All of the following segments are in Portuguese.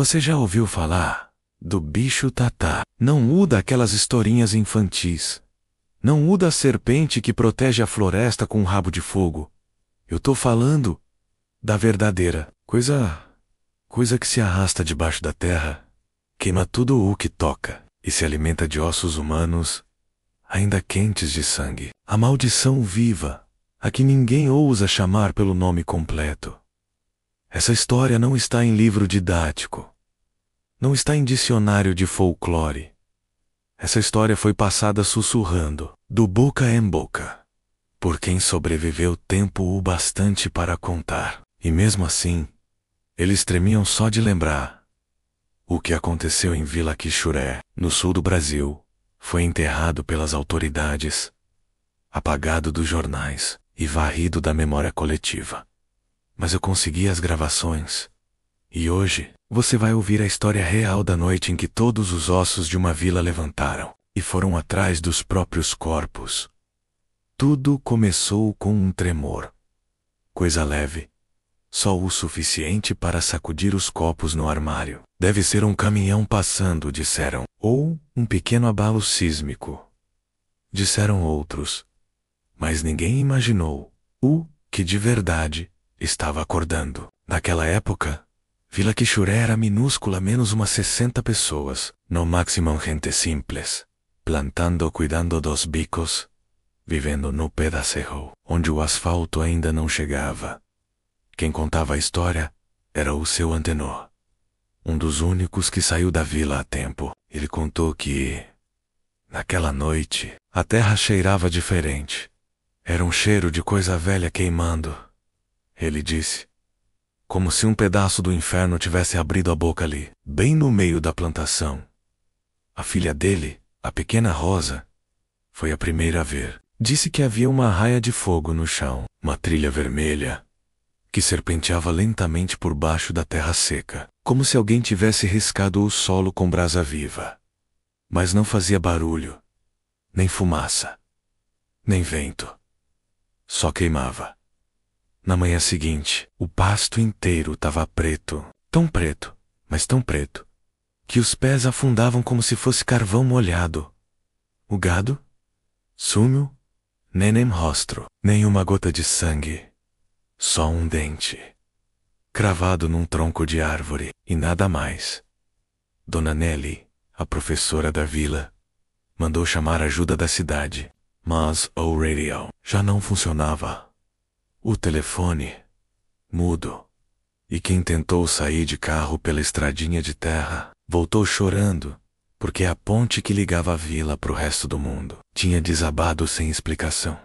Você já ouviu falar do bicho tatá? Não o daquelas historinhas infantis. Não o da serpente que protege a floresta com um rabo de fogo. Eu tô falando da verdadeira coisa que se arrasta debaixo da terra, queima tudo o que toca e se alimenta de ossos humanos, ainda quentes de sangue. A maldição viva, a que ninguém ousa chamar pelo nome completo. Essa história não está em livro didático. Não está em dicionário de folclore. Essa história foi passada sussurrando, do boca em boca, por quem sobreviveu tempo o bastante para contar. E mesmo assim, eles tremiam só de lembrar. O que aconteceu em Vila Quixuré, no sul do Brasil, foi enterrado pelas autoridades, apagado dos jornais e varrido da memória coletiva. Mas eu consegui as gravações. E hoje, você vai ouvir a história real da noite em que todos os ossos de uma vila levantaram e foram atrás dos próprios corpos. Tudo começou com um tremor. Coisa leve. Só o suficiente para sacudir os copos no armário. Deve ser um caminhão passando, disseram. Ou um pequeno abalo sísmico, disseram outros. Mas ninguém imaginou o que de verdade estava acordando. Naquela época, Vila Quixuré era minúscula, menos umas 60 pessoas. No máximo gente simples, plantando, cuidando dos bicos, vivendo no pé da serra, onde o asfalto ainda não chegava. Quem contava a história era o seu Antenor, um dos únicos que saiu da vila a tempo. Ele contou que, naquela noite, a terra cheirava diferente. Era um cheiro de coisa velha queimando. Ele disse, como se um pedaço do inferno tivesse abrido a boca ali, bem no meio da plantação. A filha dele, a pequena Rosa, foi a primeira a ver. Disse que havia uma raia de fogo no chão, uma trilha vermelha, que serpenteava lentamente por baixo da terra seca, como se alguém tivesse riscado o solo com brasa viva. Mas não fazia barulho, nem fumaça, nem vento. Só queimava. Na manhã seguinte, o pasto inteiro estava preto, mas tão preto, que os pés afundavam como se fosse carvão molhado. O gado sumiu, nem rostro, nem uma gota de sangue. Só um dente, cravado num tronco de árvore, e nada mais. Dona Nelly, a professora da vila, mandou chamar a ajuda da cidade, mas o radio já não funcionava. O telefone, mudo. E quem tentou sair de carro pela estradinha de terra, voltou chorando, porque a ponte que ligava a vila para o resto do mundo tinha desabado sem explicação.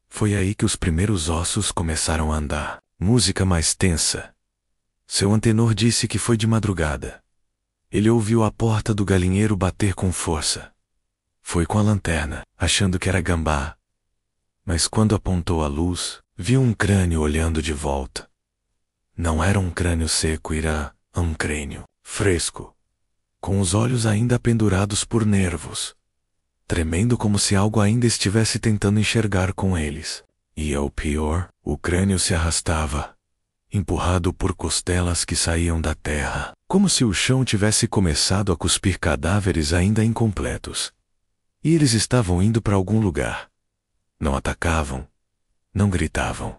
Foi aí que os primeiros ossos começaram a andar. Música mais tensa. Seu Antenor disse que foi de madrugada. Ele ouviu a porta do galinheiro bater com força. Foi com a lanterna, achando que era gambá. Mas quando apontou a luz, viu um crânio olhando de volta. Não era um crânio seco, era um crânio fresco, com os olhos ainda pendurados por nervos, tremendo como se algo ainda estivesse tentando enxergar com eles. E o pior, o crânio se arrastava, empurrado por costelas que saíam da terra, como se o chão tivesse começado a cuspir cadáveres ainda incompletos. E eles estavam indo para algum lugar. Não atacavam, não gritavam.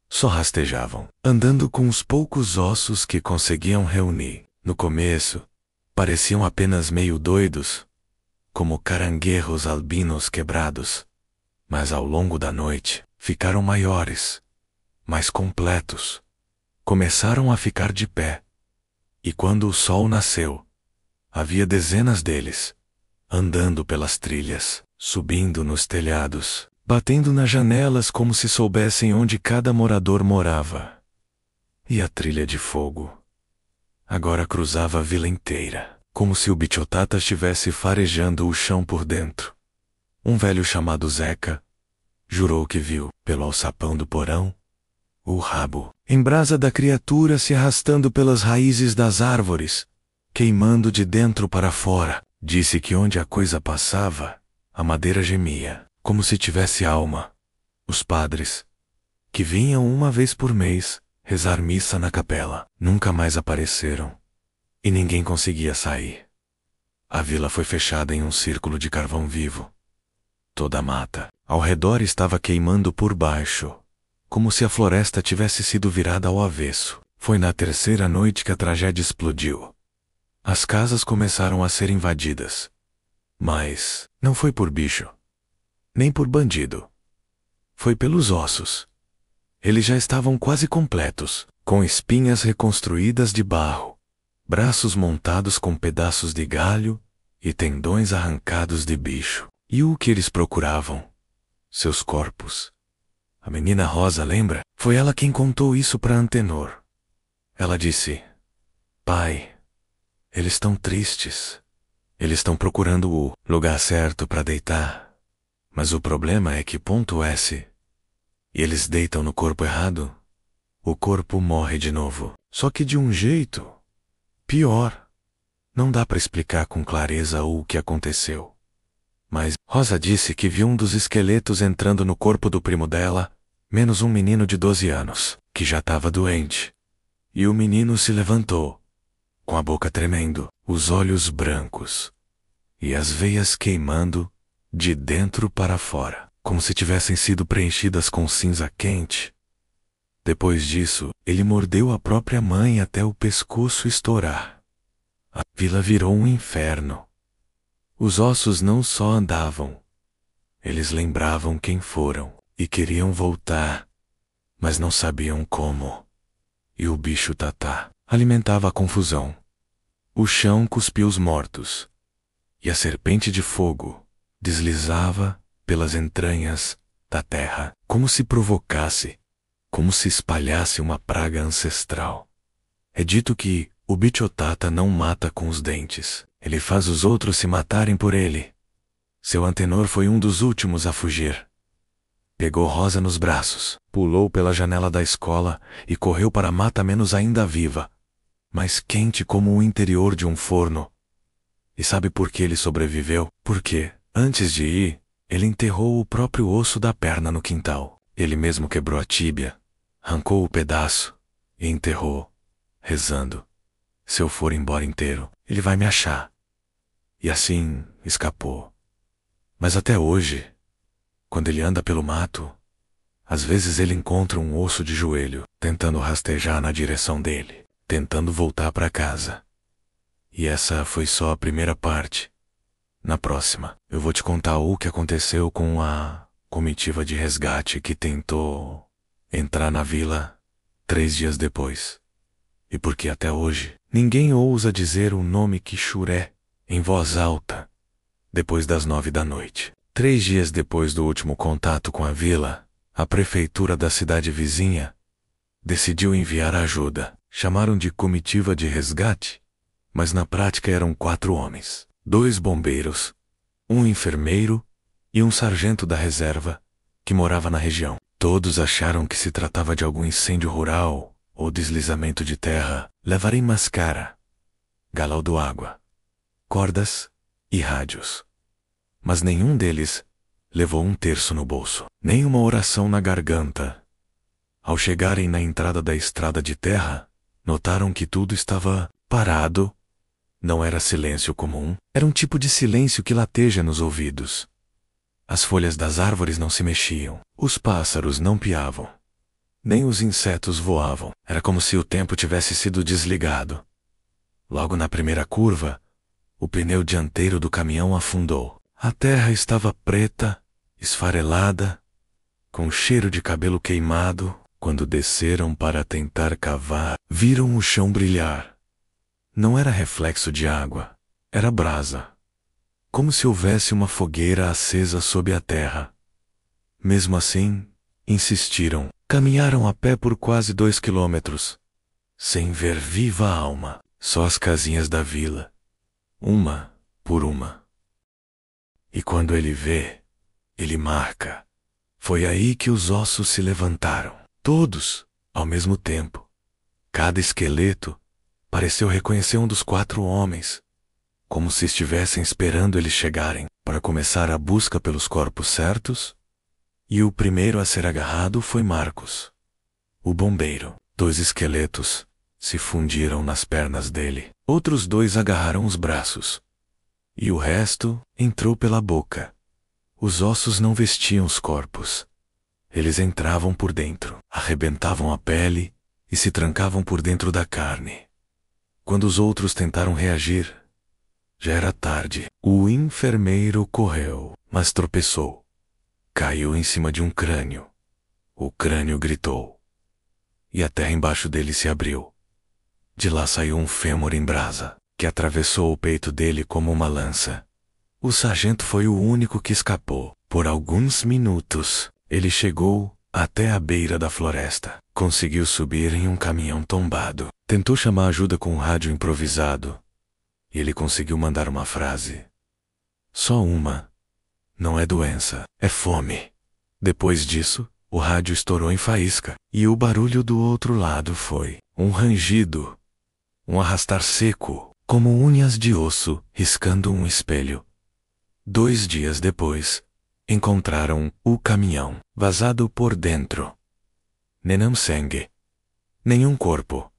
Só rastejavam, andando com os poucos ossos que conseguiam reunir. No começo, pareciam apenas meio doidos, como caranguejos albinos quebrados. Mas ao longo da noite, ficaram maiores, mais completos. Começaram a ficar de pé. E quando o sol nasceu, havia dezenas deles, andando pelas trilhas, subindo nos telhados, batendo nas janelas como se soubessem onde cada morador morava. E a trilha de fogo agora cruzava a vila inteira, como se o bichotata estivesse farejando o chão por dentro. Um velho chamado Zeca jurou que viu, pelo alçapão do porão, o rabo em brasa da criatura se arrastando pelas raízes das árvores, queimando de dentro para fora. Disse que onde a coisa passava, a madeira gemia, como se tivesse alma. Os padres, que vinham uma vez por mês rezar missa na capela, nunca mais apareceram. e ninguém conseguia sair. A vila foi fechada em um círculo de carvão vivo. Toda a mata ao redor estava queimando por baixo, como se a floresta tivesse sido virada ao avesso. Foi na terceira noite que a tragédia explodiu. As casas começaram a ser invadidas. Mas não foi por bicho, nem por bandido. Foi pelos ossos. Eles já estavam quase completos, com espinhas reconstruídas de barro, braços montados com pedaços de galho e tendões arrancados de bicho. E o que eles procuravam? Seus corpos. A menina Rosa, lembra? Foi ela quem contou isso para Antenor. Ela disse: "Pai, eles estão tristes. Eles estão procurando o lugar certo para deitar. Mas o problema é que ponto S. E eles deitam no corpo errado. O corpo morre de novo. Só que de um jeito pior. Não dá para explicar com clareza o que aconteceu. Mas Rosa disse que viu um dos esqueletos entrando no corpo do primo dela, menos um menino de 12 anos, que já estava doente. E o menino se levantou, com a boca tremendo, os olhos brancos e as veias queimando de dentro para fora, como se tivessem sido preenchidas com cinza quente. Depois disso, ele mordeu a própria mãe até o pescoço estourar. A vila virou um inferno. Os ossos não só andavam, eles lembravam quem foram e queriam voltar, mas não sabiam como. E o bicho Tatá alimentava a confusão. O chão cuspia os mortos, e a serpente de fogo deslizava pelas entranhas da terra, como se provocasse, como se espalhasse uma praga ancestral. É dito que o Bichotata não mata com os dentes, ele faz os outros se matarem por ele. Seu Antenor foi um dos últimos a fugir. Pegou Rosa nos braços, pulou pela janela da escola e correu para a mata menos ainda viva, mas quente como o interior de um forno. E sabe por que ele sobreviveu? Porque, antes de ir, ele enterrou o próprio osso da perna no quintal. Ele mesmo quebrou a tíbia, arrancou o pedaço e enterrou, rezando: "Se eu for embora inteiro, ele vai me achar." E assim escapou. Mas até hoje, quando ele anda pelo mato, às vezes ele encontra um osso de joelho, tentando rastejar na direção dele, tentando voltar para casa. E essa foi só a primeira parte. Na próxima, eu vou te contar o que aconteceu com a comitiva de resgate que tentou entrar na vila 3 dias depois. E porque até hoje, ninguém ousa dizer o nome Quixuré em voz alta, depois das 9 da noite. 3 dias depois do último contato com a vila, a prefeitura da cidade vizinha decidiu enviar ajuda. Chamaram de comitiva de resgate, mas na prática eram 4 homens, 2 bombeiros, um enfermeiro e um sargento da reserva que morava na região. Todos acharam que se tratava de algum incêndio rural ou deslizamento de terra. Levarem mascara, galão água, cordas e rádios. Mas nenhum deles levou 1/3 no bolso, nem uma oração na garganta. Ao chegarem na entrada da estrada de terra, notaram que tudo estava parado. Não era silêncio comum, era um tipo de silêncio que lateja nos ouvidos. As folhas das árvores não se mexiam, os pássaros não piavam, nem os insetos voavam. Era como se o tempo tivesse sido desligado. Logo na primeira curva, o pneu dianteiro do caminhão afundou. A terra estava preta, esfarelada, com cheiro de cabelo queimado. Quando desceram para tentar cavar, viram o chão brilhar. Não era reflexo de água, era brasa. Como se houvesse uma fogueira acesa sob a terra. Mesmo assim, insistiram. Caminharam a pé por quase 2 quilômetros, sem ver viva alma, só as casinhas da vila, uma por uma. E quando ele vê, ele marca. Foi aí que os ossos se levantaram, todos, ao mesmo tempo. Cada esqueleto pareceu reconhecer um dos 4 homens, como se estivessem esperando eles chegarem para começar a busca pelos corpos certos. E o primeiro a ser agarrado foi Marcos, o bombeiro. 2 esqueletos se fundiram nas pernas dele. Outros 2 agarraram os braços. E o resto entrou pela boca. Os ossos não vestiam os corpos. Eles entravam por dentro, arrebentavam a pele e se trancavam por dentro da carne. Quando os outros tentaram reagir, já era tarde. O enfermeiro correu, mas tropeçou. Caiu em cima de um crânio. O crânio gritou. E a terra embaixo dele se abriu. De lá saiu um fêmur em brasa, que atravessou o peito dele como uma lança. O sargento foi o único que escapou. Por alguns minutos, ele chegou até a beira da floresta. Conseguiu subir em um caminhão tombado. Tentou chamar ajuda com um rádio improvisado. E ele conseguiu mandar uma frase. Só uma. Não é doença, é fome. Depois disso, o rádio estourou em faísca. E o barulho do outro lado foi um rangido. Um arrastar seco, como unhas de osso riscando um espelho. 2 dias depois, encontraram o caminhão, vazado por dentro. Nenhum sangue. Nenhum corpo.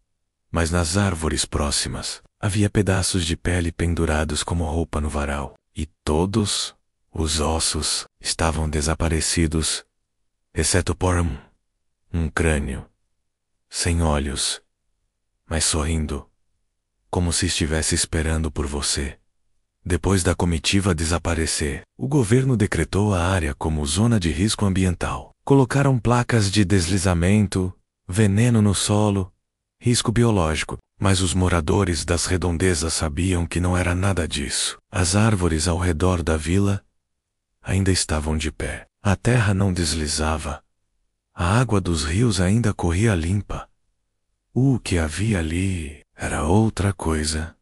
Mas nas árvores próximas, havia pedaços de pele pendurados como roupa no varal. E todos os ossos estavam desaparecidos, exceto por um crânio, sem olhos, mas sorrindo, como se estivesse esperando por você. Depois da comitiva desaparecer, o governo decretou a área como zona de risco ambiental. Colocaram placas de deslizamento, veneno no solo, risco biológico. Mas os moradores das redondezas sabiam que não era nada disso. As árvores ao redor da vila ainda estavam de pé. A terra não deslizava. A água dos rios ainda corria limpa. O que havia ali era outra coisa.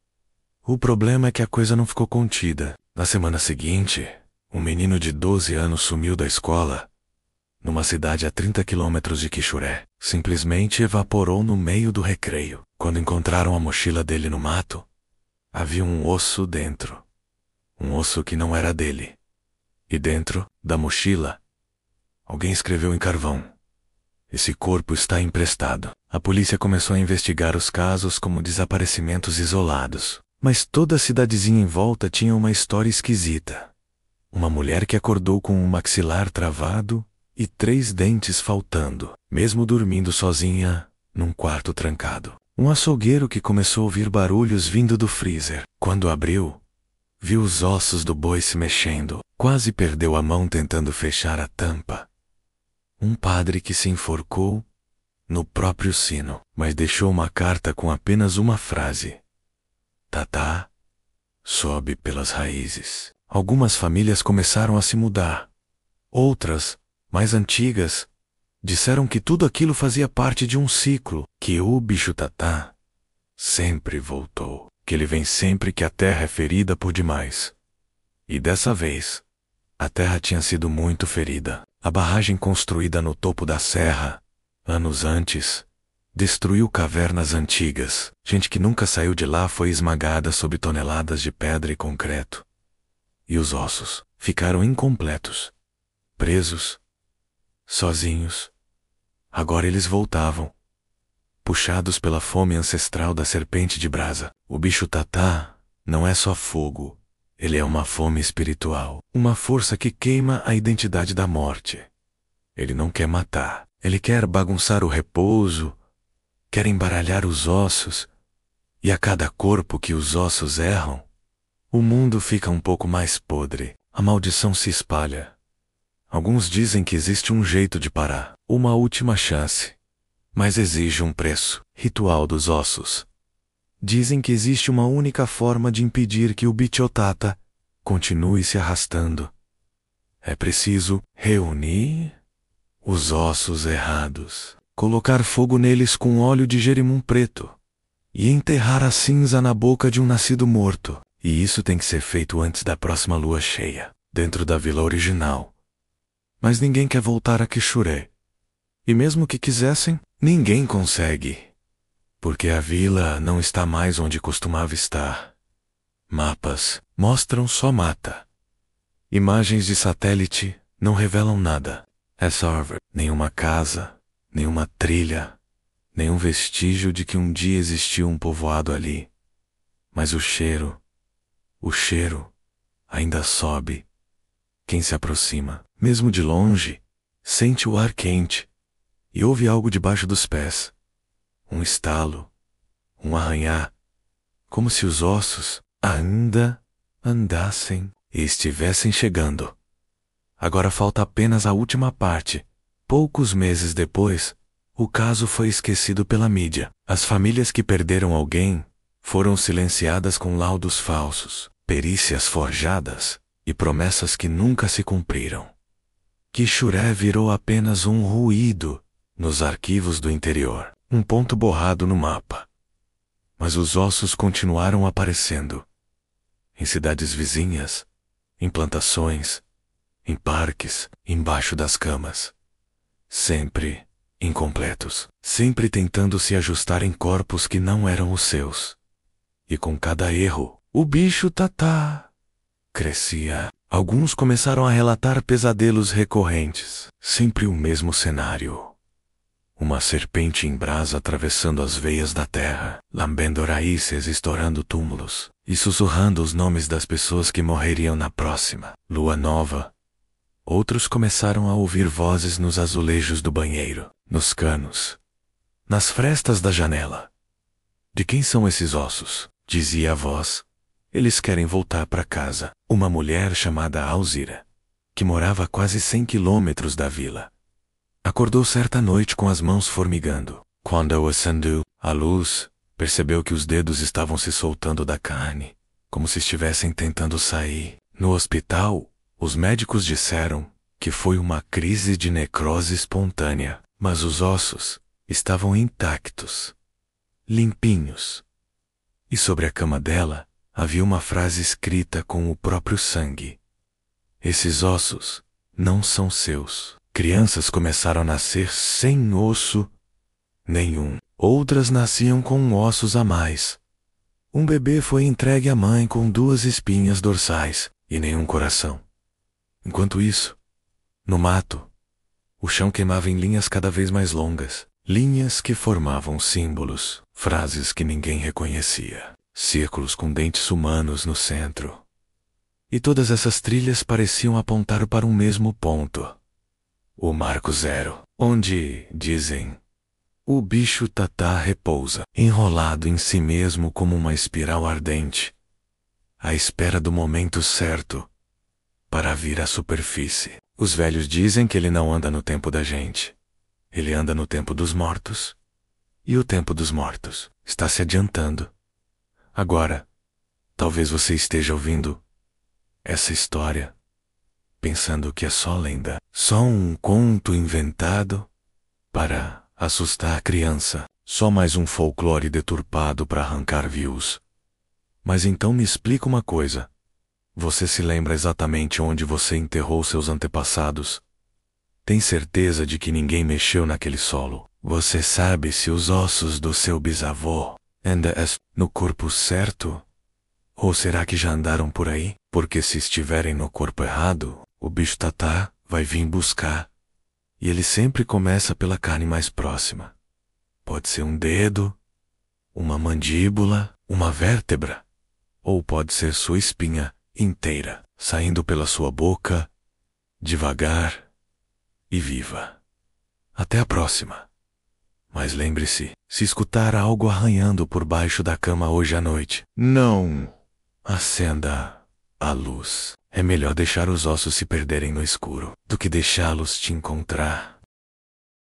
O problema é que a coisa não ficou contida. Na semana seguinte, um menino de 12 anos sumiu da escola, numa cidade a 30 quilômetros de Quixuré. Simplesmente evaporou no meio do recreio. Quando encontraram a mochila dele no mato, havia um osso dentro. Um osso que não era dele. E dentro da mochila, alguém escreveu em carvão: "Esse corpo está emprestado." A polícia começou a investigar os casos como desaparecimentos isolados. Mas toda a cidadezinha em volta tinha uma história esquisita. Uma mulher que acordou com um maxilar travado e 3 dentes faltando, mesmo dormindo sozinha num quarto trancado. Um açougueiro que começou a ouvir barulhos vindo do freezer. Quando abriu, viu os ossos do boi se mexendo. Quase perdeu a mão tentando fechar a tampa. Um padre que se enforcou no próprio sino, mas deixou uma carta com apenas uma frase: "Tatá, sobe pelas raízes." Algumas famílias começaram a se mudar. Outras, mais antigas, disseram que tudo aquilo fazia parte de um ciclo, que o bicho Tatá sempre voltou, que ele vem sempre que a terra é ferida por demais. E dessa vez, a terra tinha sido muito ferida. A barragem construída no topo da serra, anos antes, destruiu cavernas antigas. Gente que nunca saiu de lá foi esmagada sob toneladas de pedra e concreto. E os ossos ficaram incompletos, presos, sozinhos. Agora eles voltavam, puxados pela fome ancestral da serpente de brasa. O bicho Tatá não é só fogo, ele é uma fome espiritual, uma força que queima a identidade da morte. Ele não quer matar, ele quer bagunçar o repouso, quer embaralhar os ossos, e a cada corpo que os ossos erram, o mundo fica um pouco mais podre. A maldição se espalha. Alguns dizem que existe um jeito de parar, uma última chance, mas exige um preço. Ritual dos ossos. Dizem que existe uma única forma de impedir que o Bichotata continue se arrastando. É preciso reunir os ossos errados, colocar fogo neles com óleo de jerimum preto e enterrar a cinza na boca de um nascido morto. E isso tem que ser feito antes da próxima lua cheia, dentro da vila original. Mas ninguém quer voltar a Quixuré. E mesmo que quisessem, ninguém consegue. Porque a vila não está mais onde costumava estar. Mapas mostram só mata. Imagens de satélite não revelam nada. Essa árvore, nenhuma casa, nenhuma trilha, nenhum vestígio de que um dia existiu um povoado ali. Mas o cheiro ainda sobe. Quem se aproxima, mesmo de longe, sente o ar quente e ouve algo debaixo dos pés. Um estalo, um arranhar, como se os ossos ainda andassem e estivessem chegando. Agora falta apenas a última parte. Poucos meses depois, o caso foi esquecido pela mídia. As famílias que perderam alguém foram silenciadas com laudos falsos, perícias forjadas e promessas que nunca se cumpriram. Quixuré virou apenas um ruído nos arquivos do interior, um ponto borrado no mapa. Mas os ossos continuaram aparecendo. Em cidades vizinhas, em plantações, em parques, embaixo das camas. Sempre incompletos, sempre tentando se ajustar em corpos que não eram os seus. E com cada erro, o bicho Tatá crescia. Alguns começaram a relatar pesadelos recorrentes, sempre o mesmo cenário. Uma serpente em brasa atravessando as veias da terra, lambendo raízes, estourando túmulos e sussurrando os nomes das pessoas que morreriam na próxima lua nova. Outros começaram a ouvir vozes nos azulejos do banheiro, nos canos, nas frestas da janela. De quem são esses ossos? Dizia a voz. Eles querem voltar para casa. Uma mulher chamada Alzira, que morava a quase 100 quilômetros da vila, acordou certa noite com as mãos formigando. Quando acendeu a luz, percebeu que os dedos estavam se soltando da carne, como se estivessem tentando sair. No hospital, os médicos disseram que foi uma crise de necrose espontânea, mas os ossos estavam intactos, limpinhos. E sobre a cama dela havia uma frase escrita com o próprio sangue. Esses ossos não são seus. Crianças começaram a nascer sem osso nenhum. Outras nasciam com ossos a mais. Um bebê foi entregue à mãe com 2 espinhas dorsais e nenhum coração. Enquanto isso, no mato, o chão queimava em linhas cada vez mais longas. Linhas que formavam símbolos, frases que ninguém reconhecia, círculos com dentes humanos no centro. E todas essas trilhas pareciam apontar para um mesmo ponto. O Marco Zero, onde, dizem, o bicho Tatá repousa, enrolado em si mesmo como uma espiral ardente, à espera do momento certo para vir à superfície. Os velhos dizem que ele não anda no tempo da gente. Ele anda no tempo dos mortos. E o tempo dos mortos está se adiantando. Agora, talvez você esteja ouvindo essa história, pensando que é só lenda, só um conto inventado para assustar a criança, só mais um folclore deturpado para arrancar views. Mas então me explica uma coisa. Você se lembra exatamente onde você enterrou seus antepassados? Tem certeza de que ninguém mexeu naquele solo? Você sabe se os ossos do seu bisavô ainda estão no corpo certo? Ou será que já andaram por aí? Porque se estiverem no corpo errado, o bicho Tatá vai vir buscar. E ele sempre começa pela carne mais próxima. Pode ser um dedo, uma mandíbula, uma vértebra. Ou pode ser sua espinha inteira, saindo pela sua boca, devagar e viva. Até a próxima. Mas lembre-se, se escutar algo arranhando por baixo da cama hoje à noite, não acenda a luz. É melhor deixar os ossos se perderem no escuro do que deixá-los te encontrar.